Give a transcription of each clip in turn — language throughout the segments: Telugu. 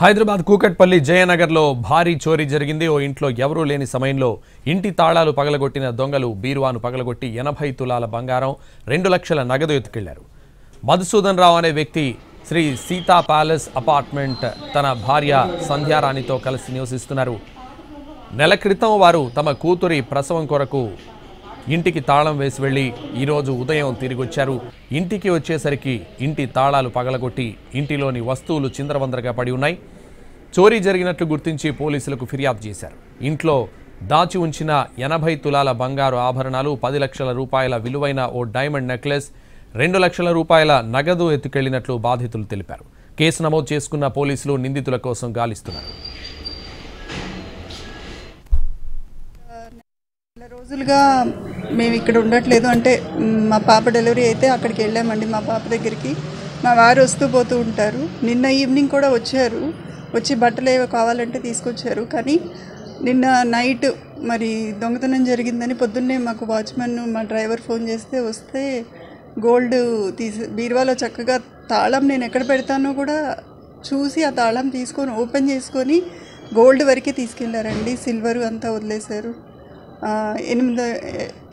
హైదరాబాద్ కూకట్పల్లి జయనగర్లో భారీ చోరీ జరిగింది. ఓ ఇంట్లో ఎవరూ లేని సమయంలో ఇంటి తాళాలు పగలగొట్టిన దొంగలు బీరువాను పగలగొట్టి 80 తులాల బంగారం 2 లక్షల నగదు ఎత్తుకెళ్లారు. మధుసూదన్ రావు అనే వ్యక్తి శ్రీ సీతా ప్యాలెస్ అపార్ట్మెంట్ తన భార్య సంధ్యారాణితో కలిసి నివసిస్తున్నారు. నెల క్రితం వారు తమ కూతురి ప్రసవం కొరకు ఇంటికి తాళం వేసి వెళ్లి ఈరోజు ఉదయం తిరిగొచ్చారు. ఇంటికి వచ్చేసరికి ఇంటి తాళాలు పగలగొట్టి ఇంటిలోని వస్తువులు చిందరవందరగా పడి ఉన్నాయి. చోరీ జరిగినట్లు గుర్తించి పోలీసులకు ఫిర్యాదు చేశారు. ఇంట్లో దాచి ఉంచిన 80 తులాల బంగారు ఆభరణాలు, 10 లక్షల రూపాయల విలువైన ఓ డైమండ్ నెక్లెస్, 2 లక్షల రూపాయల నగదు ఎత్తుకెళ్లినట్లు బాధితులు తెలిపారు. కేసు నమోదు చేసుకున్న పోలీసులు నిందితుల కోసం గాలిస్తున్నారు. రోజులుగా మేము ఇక్కడ ఉండట్లేదు. అంటే మా పాప డెలివరీ అయితే అక్కడికి వెళ్ళామండి. మా పాప దగ్గరికి మా వారు వస్తూ పోతూ ఉంటారు. నిన్న ఈవినింగ్ కూడా వచ్చారు. వచ్చి బట్టలు ఏవో కావాలంటే తీసుకొచ్చారు. కానీ నిన్న నైట్ మరి దొంగతనం జరిగిందని పొద్దున్నే మాకు వాచ్మెన్ మా డ్రైవర్ ఫోన్ చేస్తే వస్తే గోల్డ్ బీరువాలో చక్కగా తాళం నేను ఎక్కడ పెడతానో కూడా చూసి ఆ తాళం తీసుకొని ఓపెన్ చేసుకొని గోల్డ్ వరకే తీసుకెళ్లారండి. సిల్వర్ అంతా వదిలేశారు.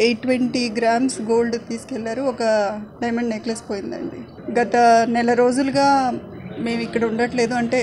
820 గ్రామ్స్ గోల్డ్ తీసుకెళ్లారు. ఒక డైమండ్ నెక్లెస్ పోయిందండి. గత నెల రోజులుగా మేము ఇక్కడ ఉండట్లేదు. అంటే